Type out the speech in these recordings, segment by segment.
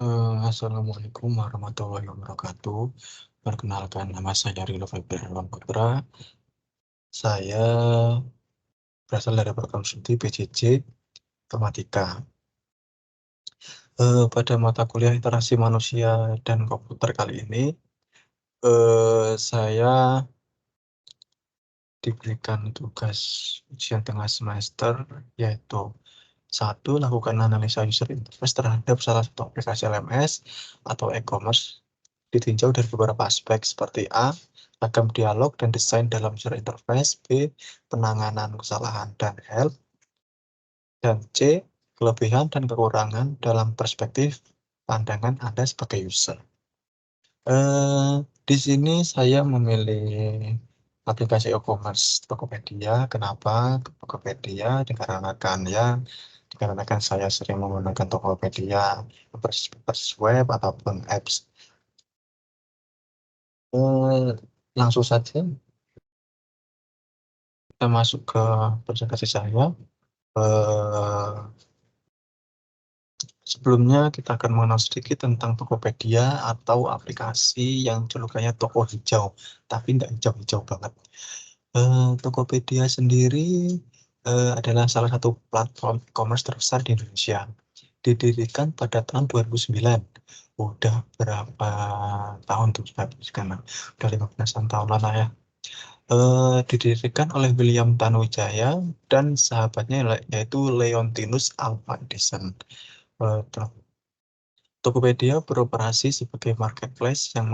Assalamualaikum warahmatullahi wabarakatuh. Perkenalkan, nama saya Rilo Febrian Putra. Saya berasal dari program studi PJJ Informatika. Pada mata kuliah interaksi manusia dan komputer kali ini, saya diberikan tugas ujian tengah semester, yaitu satu, lakukan analisa user interface terhadap salah satu aplikasi LMS atau e-commerce ditinjau dari beberapa aspek seperti A, ragam dialog dan desain dalam user interface, B, penanganan kesalahan dan help, dan C, kelebihan dan kekurangan dalam perspektif pandangan Anda sebagai user. Di sini saya memilih aplikasi e-commerce Tokopedia. Kenapa Tokopedia? Dikarenakan saya sering menggunakan Tokopedia berbasis web ataupun apps. Langsung saja kita masuk ke presentasi saya. Sebelumnya kita akan mengenal sedikit tentang Tokopedia atau aplikasi yang julukannya Toko Hijau, tapi nggak hijau-hijau banget. Tokopedia sendiri adalah salah satu platform e-commerce terbesar di Indonesia. Didirikan pada tahun 2009. Udah berapa tahun tuh sekarang? Udah 15-an tahun lah ya. Didirikan oleh William Tanuwijaya dan sahabatnya yaitu Leontinus Alva Edison. Tokopedia beroperasi sebagai marketplace yang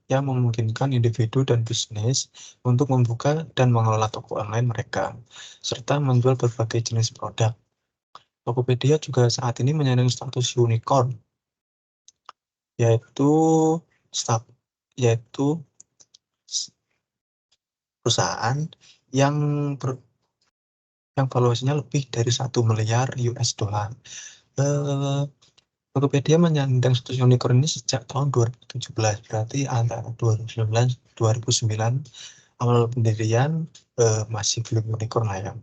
memungkinkan individu dan bisnis untuk membuka dan mengelola toko online mereka, serta menjual berbagai jenis produk. Tokopedia juga saat ini menyandang status unicorn, yaitu yaitu perusahaan yang valuasinya lebih dari 1 miliar US dollar. Tokopedia menyandang status unicorn ini sejak tahun 2017, berarti antara 2009 awal pendirian masih belum unicorn lah ya.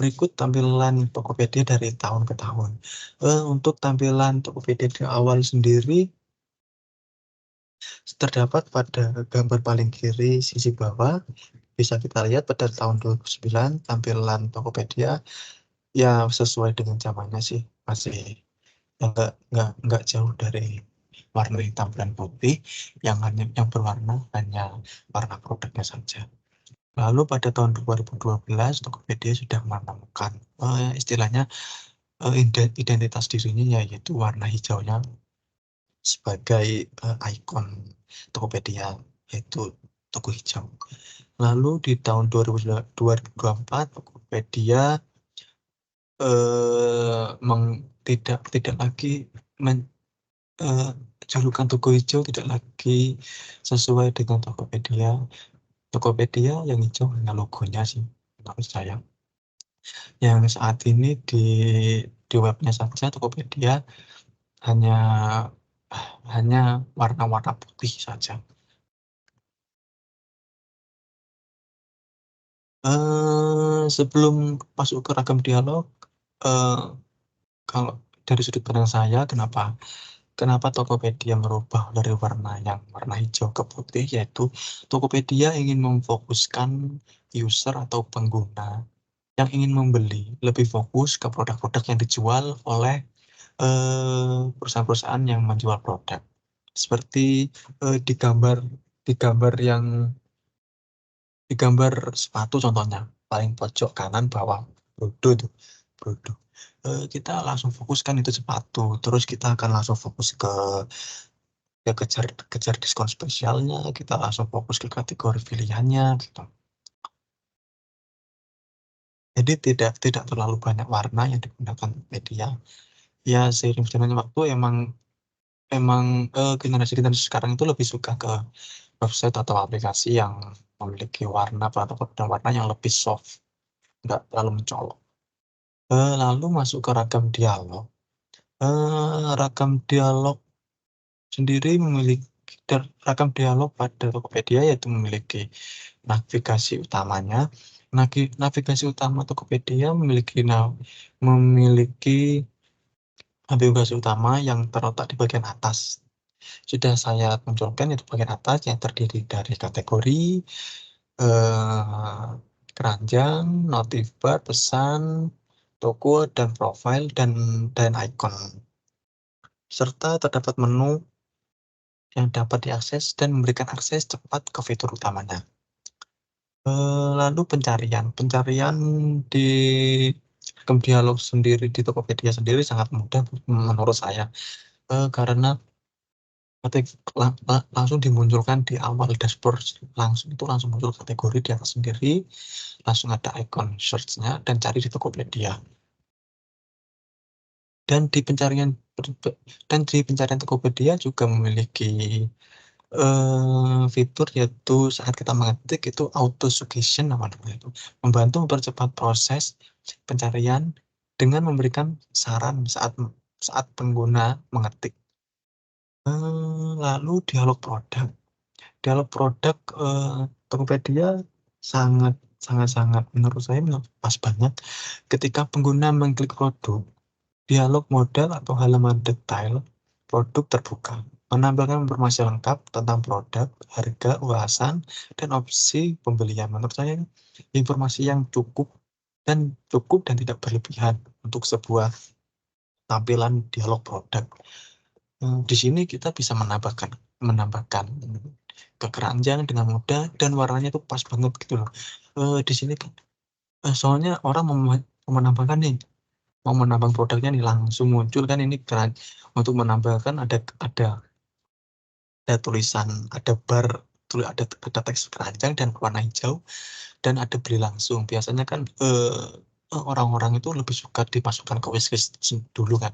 Berikut tampilan Tokopedia dari tahun ke tahun. Untuk tampilan Tokopedia di awal sendiri terdapat pada gambar paling kiri sisi bawah. Bisa kita lihat pada tahun 2009 tampilan Tokopedia ya sesuai dengan zamannya sih, masih nggak jauh dari warna hitam dan putih, yang berwarna hanya warna produknya saja. Lalu pada tahun 2012 Tokopedia sudah menemukan istilahnya identitas dirinya, yaitu warna hijaunya sebagai ikon Tokopedia, yaitu toko hijau. Lalu di tahun 2024 Tokopedia tidak lagi julukan toko hijau tidak lagi sesuai dengan Tokopedia. Tokopedia yang hijau hanya logonya sih, menurut saya. Yang saat ini di webnya saja Tokopedia hanya warna-warna putih saja. Sebelum masuk ke ragam dialog, kalau dari sudut pandang saya, kenapa Tokopedia merubah dari warna hijau ke putih, yaitu Tokopedia ingin memfokuskan user atau pengguna yang ingin membeli lebih fokus ke produk-produk yang dijual oleh perusahaan-perusahaan yang menjual produk. Seperti di gambar sepatu contohnya, paling pojok kanan bawah Brodo. Kita langsung fokuskan itu sepatu, terus kita akan langsung fokus ke kejar diskon spesialnya, kita langsung fokus ke kategori pilihannya gitu. Jadi tidak terlalu banyak warna yang digunakan media. Ya seiring berjalannya waktu emang generasi sekarang itu lebih suka ke website atau aplikasi yang memiliki warna atau warna yang lebih soft, nggak terlalu mencolok. Lalu masuk ke ragam dialog. Ragam dialog sendiri ragam dialog pada Tokopedia yaitu memiliki navigasi utamanya. Navigasi utama Tokopedia memiliki navigasi utama yang terletak di bagian atas. Sudah saya munculkan itu bagian atas yang terdiri dari kategori, eh, keranjang, notif bar, pesan, toko, dan profile, dan icon. Serta terdapat menu yang dapat diakses dan memberikan akses cepat ke fitur utamanya. Lalu pencarian di rekam dialog sendiri di Tokopedia sendiri sangat mudah menurut saya. Karena langsung dimunculkan di awal dashboard, langsung muncul kategori di atas sendiri, langsung ada icon search-nya dan cari di Tokopedia. Dan di pencarian Tokopedia juga memiliki fitur yaitu saat kita mengetik itu auto suggestion namanya itu, membantu mempercepat proses pencarian dengan memberikan saran saat pengguna mengetik. Lalu dialog produk Tokopedia sangat sangat sangat menurut saya pas banget ketika pengguna mengklik produk. Dialog modal atau halaman detail produk terbuka, menambahkan informasi lengkap tentang produk, harga, ulasan, dan opsi pembelian. Menurut saya informasi yang cukup dan tidak berlebihan untuk sebuah tampilan dialog produk. Di sini kita bisa menambahkan ke keranjang dengan mudah dan warnanya itu pas banget gitu loh. Di sini kan soalnya orang mau menambahkan nih, mau menambah produknya nih langsung muncul kan ini keren. Untuk menambahkan ada tulisan, ada bar, ada teks keranjang dan warna hijau dan ada beli langsung. Biasanya kan orang-orang itu lebih suka dimasukkan ke wishlist dulu kan.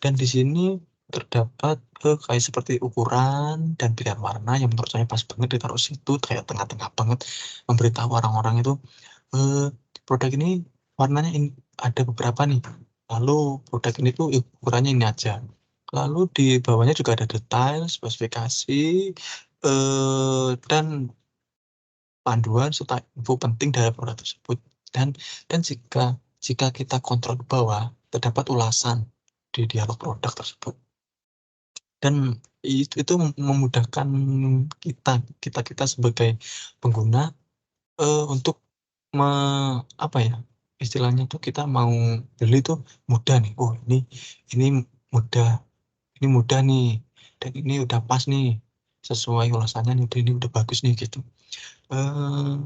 Dan di sini terdapat kayak seperti ukuran dan pilihan warna yang menurut saya pas banget ditaruh situ kayak tengah-tengah banget, memberitahu orang-orang itu eh, produk ini warnanya ini ada beberapa nih. Lalu produk ini tuh ukurannya ini aja. Lalu di bawahnya juga ada detail, spesifikasi, dan panduan serta info penting dari produk tersebut. Dan jika jika kita kontrol ke bawah, terdapat ulasan di dialog produk tersebut. Dan itu memudahkan kita kita sebagai pengguna untuk me, apa ya, istilahnya tuh kita mau beli tuh mudah nih. Oh ini mudah mudah nih, dan ini udah pas nih sesuai ulasannya nih, ini udah bagus nih gitu. Eh,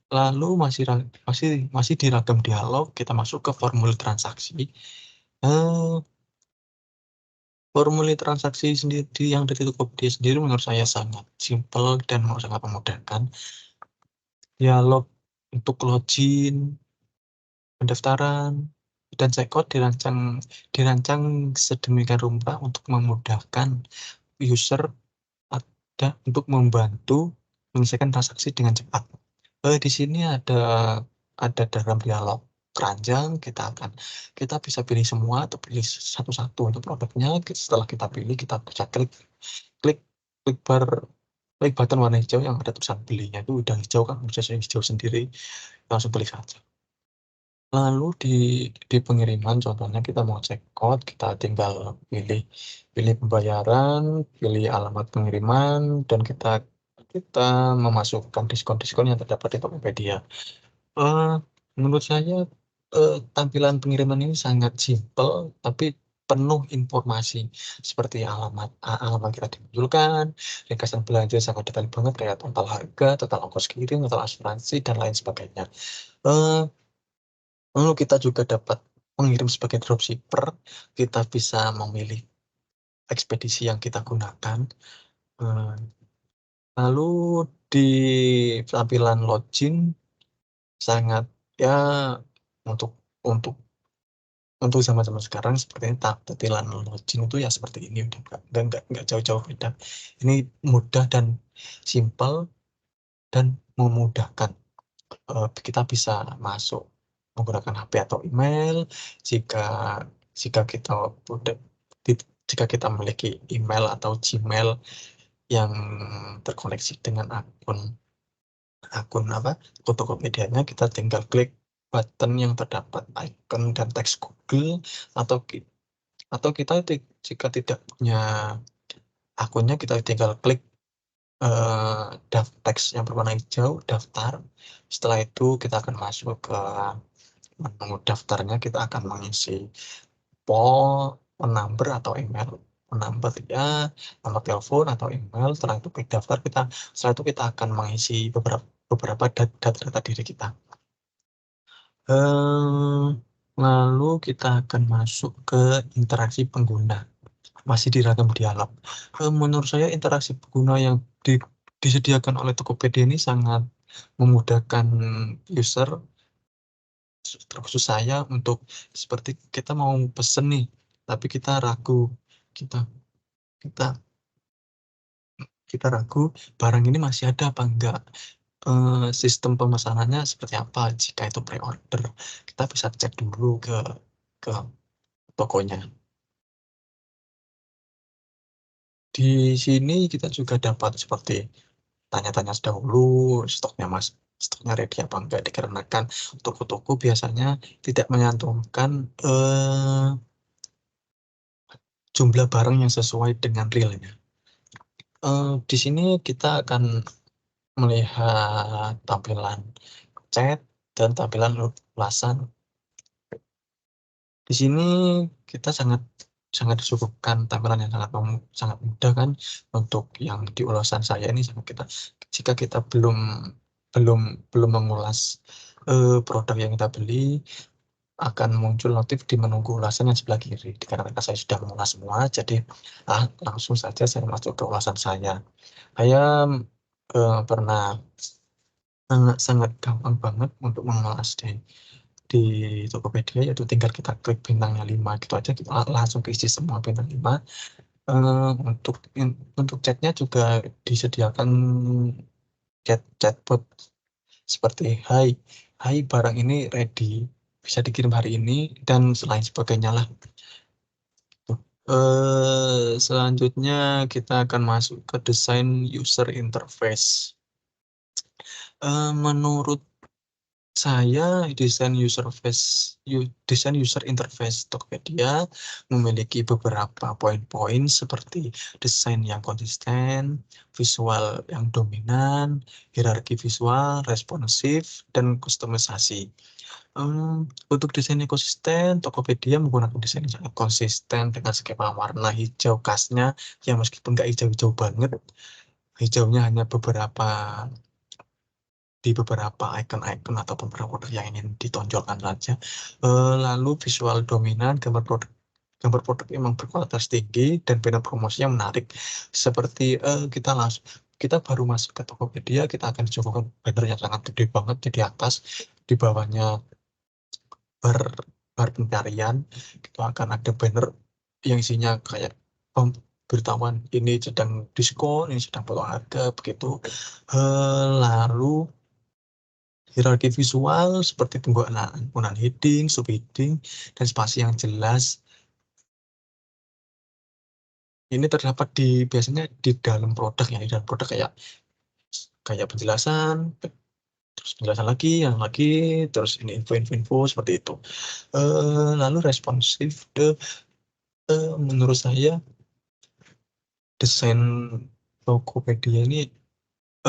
Lalu masih di ragam dialog, kita masuk ke formulir transaksi. Eh, Formulir transaksi sendiri yang dari Tokopedia sendiri menurut saya sangat simpel dan sangat memudahkan. Dialog untuk login, pendaftaran, dan checkout dirancang sedemikian rupa untuk memudahkan user untuk membantu menyelesaikan transaksi dengan cepat. Di sini ada dalam dialog keranjang, kita bisa pilih semua atau pilih satu-satu untuk produknya. Setelah kita pilih, kita bisa klik klik bar klik button warna hijau yang ada tulisan belinya itu udah hijau kan, bisa hijau sendiri, langsung beli saja. Lalu di pengiriman, contohnya kita mau cek code, kita tinggal pilih pilih pembayaran, pilih alamat pengiriman, dan kita memasukkan diskon-diskon yang terdapat di Tokopedia. Eh, Menurut saya tampilan pengiriman ini sangat simpel, tapi penuh informasi seperti alamat kita dimunculkan, ringkasan belanja sangat detail banget kayak total harga, total ongkos kirim, total asuransi, dan lain sebagainya. Eh, Lalu kita juga dapat mengirim sebagai dropshipper, kita bisa memilih ekspedisi yang kita gunakan. Eh, Lalu di tampilan login sangat ya, untuk untuk zaman-zaman sekarang sepertinya tampilan login itu ya seperti ini, udah nggak jauh-jauh beda. Ini mudah dan simpel dan memudahkan. Kita bisa masuk menggunakan HP atau email. Jika jika kita udah jika kita memiliki email atau Gmail yang terkoneksi dengan akun akun apa akun Tokopedia-nya, kita tinggal klik button yang terdapat icon dan teks Google, atau Atau kita jika tidak punya akunnya, kita tinggal klik teks yang berwarna hijau, daftar. Setelah itu kita akan masuk ke menu daftarnya, kita akan mengisi phone number atau email, phone number ya, nomor telepon atau email. Setelah itu klik daftar, setelah itu kita akan mengisi beberapa data diri kita. Lalu kita akan masuk ke interaksi pengguna, masih di ragam dialog. Menurut saya interaksi pengguna yang disediakan oleh Tokopedia ini sangat memudahkan user, terkhusus saya, untuk seperti kita mau pesen nih, tapi kita ragu, kita kita kita ragu barang ini masih ada apa enggak, sistem pemesanannya seperti apa. Jika itu pre-order, kita bisa cek dulu ke tokonya. Di sini kita juga dapat seperti tanya-tanya dahulu, stoknya ready apa enggak, dikarenakan toko-toko biasanya tidak menyantumkan jumlah barang yang sesuai dengan realnya. Di sini kita akan melihat tampilan chat dan tampilan ulasan. Di sini kita sangat sangat disuguhkan tampilan yang sangat mudah kan. Untuk yang di ulasan saya ini, jika kita belum belum belum mengulas produk yang kita beli, akan muncul notif di menunggu ulasan yang sebelah kiri. Dikarenakan saya sudah mengulas semua, jadi langsung saja saya masuk ke ulasan saya. Saya pernah sangat gampang banget untuk mengulas di Tokopedia, yaitu tinggal kita klik bintangnya 5 gitu aja, kita langsung keisi semua bintang 5. Untuk chatnya juga disediakan chatbot seperti hai barang ini ready, bisa dikirim hari ini, dan selain sebagainya lah. Selanjutnya kita akan masuk ke desain user interface. Menurut saya, desain user interface Tokopedia memiliki beberapa poin-poin seperti desain yang konsisten, visual yang dominan, hierarki visual, responsif, dan kustomisasi. Untuk desain yang konsisten, Tokopedia menggunakan desain yang sangat konsisten dengan skema warna hijau khasnya, yang meskipun nggak hijau-hijau banget, hijaunya hanya di beberapa icon-icon ataupun produk yang ingin ditonjolkan saja. Lalu visual dominan, gambar produk memang berkualitas tinggi dan banner promosi yang menarik. Seperti kita baru masuk ke Tokopedia, kita akan disuguhkan banner yang sangat gede banget di atas, di bawahnya bar pencarian. Itu akan ada banner yang isinya kayak beritahuan ini sedang diskon, ini sedang potongan harga, begitu. Lalu hierarki visual seperti penggunaan heading, subheading, dan spasi yang jelas. Ini terdapat biasanya di dalam produk ya, di dalam produk kayak penjelasan, terus penjelasan lagi, yang lagi, terus ini info seperti itu. Lalu responsif, menurut saya desain Tokopedia ini,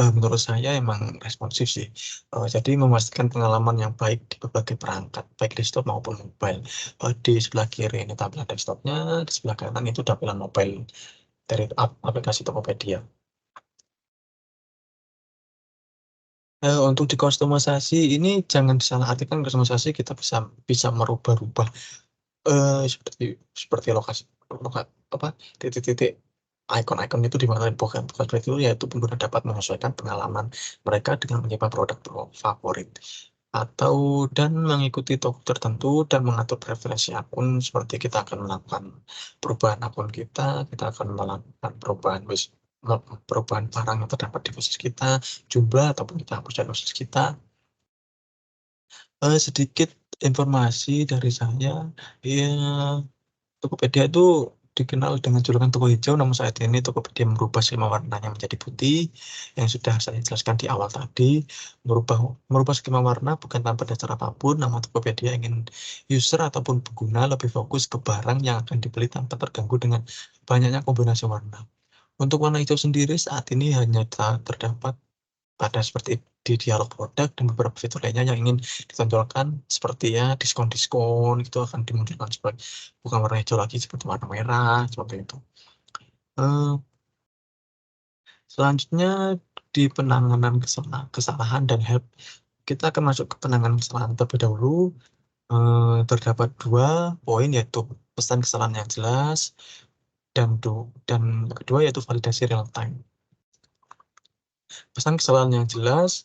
menurut saya emang responsif sih. Jadi memastikan pengalaman yang baik di berbagai perangkat, baik desktop maupun mobile. Di sebelah kiri ini tampilan desktopnya, di sebelah kanan itu tampilan mobile dari aplikasi Tokopedia. Untuk dikustomisasi ini jangan disalahartikan. Kustomisasi kita bisa merubah-rubah seperti lokasi, apa, titik-titik icon-icon itu di mana, bukan seperti itu, yaitu pengguna dapat menyesuaikan pengalaman mereka dengan menyimpan produk favorit dan mengikuti toko tertentu dan mengatur preferensi akun. Seperti kita akan melakukan perubahan akun kita akan melakukan perubahan barang yang terdapat di khusus kita, jumlah ataupun kita hapuskan khusus kita. Sedikit informasi dari saya, ya, Tokopedia itu dikenal dengan julukan toko hijau, namun saat ini Tokopedia merubah skema warnanya menjadi putih, yang sudah saya jelaskan di awal tadi. Merubah skema warna bukan tanpa dasar apapun, namun Tokopedia ingin user ataupun pengguna lebih fokus ke barang yang akan dibeli tanpa terganggu dengan banyaknya kombinasi warna. Untuk warna hijau sendiri saat ini hanya terdapat pada seperti di dialog produk dan beberapa fitur lainnya yang ingin ditonjolkan seperti ya diskon-diskon itu akan dimunculkan sebagai bukan warna hijau lagi seperti warna merah seperti itu. Eh, Selanjutnya di penanganan kesalahan dan help kita akan masuk ke penanganan kesalahan terlebih dahulu. Terdapat 2 poin yaitu pesan kesalahan yang jelas dan kedua yaitu validasi real time. Pesan kesalahan yang jelas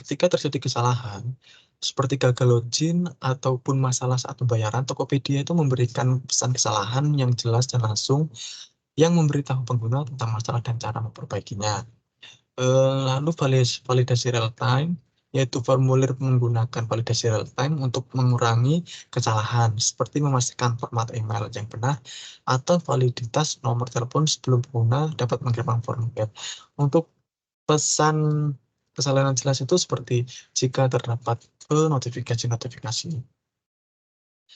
ketika terjadi kesalahan seperti gagal login ataupun masalah saat pembayaran, Tokopedia itu memberikan pesan kesalahan yang jelas dan langsung yang memberitahu pengguna tentang masalah dan cara memperbaikinya. Lalu validasi real time, yaitu formulir menggunakan validasi real time untuk mengurangi kesalahan, seperti memastikan format email yang benar atau validitas nomor telepon sebelum pengguna dapat mengirimkan formulir. Untuk pesan kesalahan jelas itu seperti jika terdapat notifikasi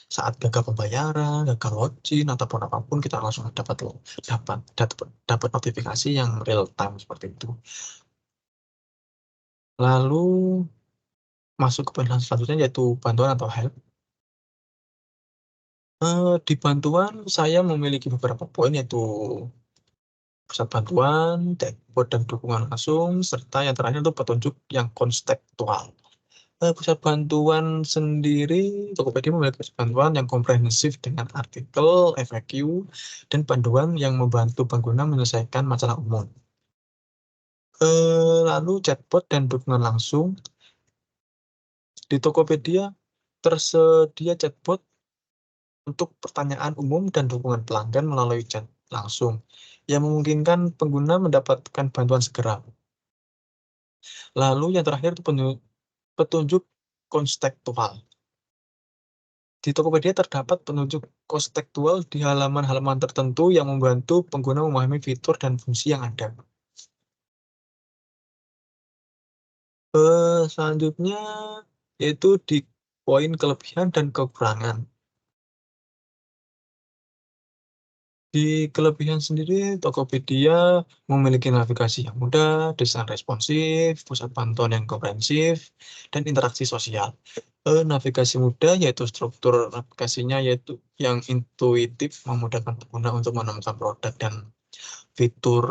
saat gagal pembayaran, gagal login ataupun apapun kita langsung dapat notifikasi yang real time seperti itu. Lalu masuk ke penjelasan selanjutnya yaitu bantuan atau help. Di bantuan saya memiliki beberapa poin yaitu pusat bantuan, dashboard dan dukungan langsung, serta yang terakhir itu petunjuk yang konstekstual. Pusat bantuan sendiri, Tokopedia memiliki pusat bantuan yang komprehensif dengan artikel, FAQ, dan panduan yang membantu pengguna menyelesaikan masalah umum. Lalu chatbot dan dukungan langsung. Di Tokopedia tersedia chatbot untuk pertanyaan umum dan dukungan pelanggan melalui chat langsung, yang memungkinkan pengguna mendapatkan bantuan segera. Lalu yang terakhir itu petunjuk konstekstual. Di Tokopedia terdapat petunjuk konstekstual di halaman-halaman tertentu yang membantu pengguna memahami fitur dan fungsi yang ada. Selanjutnya yaitu di poin kelebihan dan kekurangan. Di kelebihan sendiri, Tokopedia memiliki navigasi yang mudah, desain responsif, pusat bantuan yang komprehensif, dan interaksi sosial. Navigasi mudah yaitu struktur navigasinya yaitu yang intuitif memudahkan pengguna untuk menemukan produk dan fitur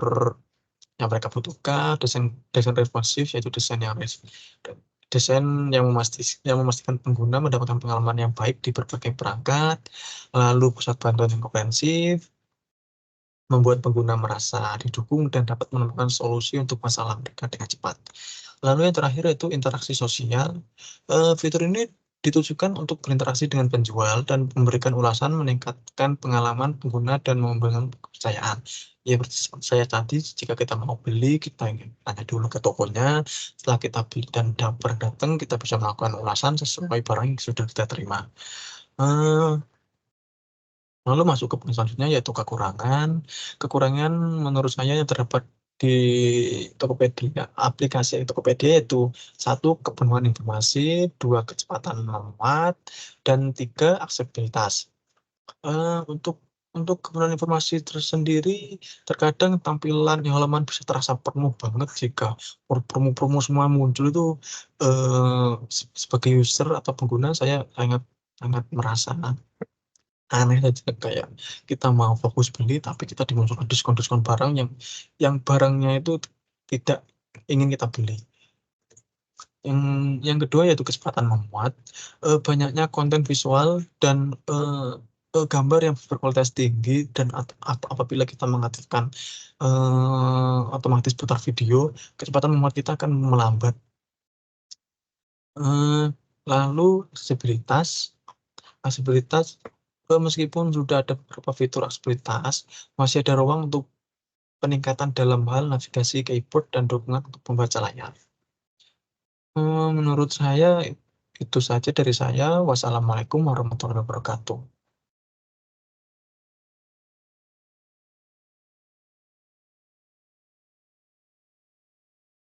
yang mereka butuhkan. Desain responsif yaitu desain yang memastikan pengguna mendapatkan pengalaman yang baik di berbagai perangkat. Lalu pusat bantuan yang komprehensif membuat pengguna merasa didukung dan dapat menemukan solusi untuk masalah mereka dengan cepat. Lalu yang terakhir yaitu interaksi sosial. Fitur ini ditujukan untuk berinteraksi dengan penjual dan memberikan ulasan, meningkatkan pengalaman pengguna dan membangun kepercayaan. Ya, seperti saya tadi, jika kita mau beli, kita ingin tanya dulu ke tokonya. Setelah kita beli dan barang datang, kita bisa melakukan ulasan sesuai barang yang sudah kita terima. Lalu masuk ke poin selanjutnya yaitu kekurangan. Kekurangan menurut saya yang terdapat di Tokopedia, aplikasi Tokopedia yaitu 1. Kepenuhan informasi, 2. Kecepatan memuat, dan 3. Aksesibilitas. Untuk kepenuhan informasi tersendiri, terkadang tampilan di halaman bisa terasa penuh banget jika promo-promo semua muncul itu sebagai user atau pengguna saya sangat sangat merasa aneh aja kayak kita mau fokus beli tapi kita dimunculkan diskon-diskon barang yang barangnya itu tidak ingin kita beli. Yang kedua yaitu kecepatan memuat, banyaknya konten visual dan gambar yang berkualitas tinggi dan apabila kita mengaktifkan otomatis putar video, kecepatan memuat kita akan melambat. Lalu aksesibilitas meskipun sudah ada beberapa fitur aksesibilitas, masih ada ruang untuk peningkatan dalam hal navigasi keyboard dan dukungan untuk membaca layar. Menurut saya itu saja dari saya. Wassalamualaikum warahmatullahi wabarakatuh.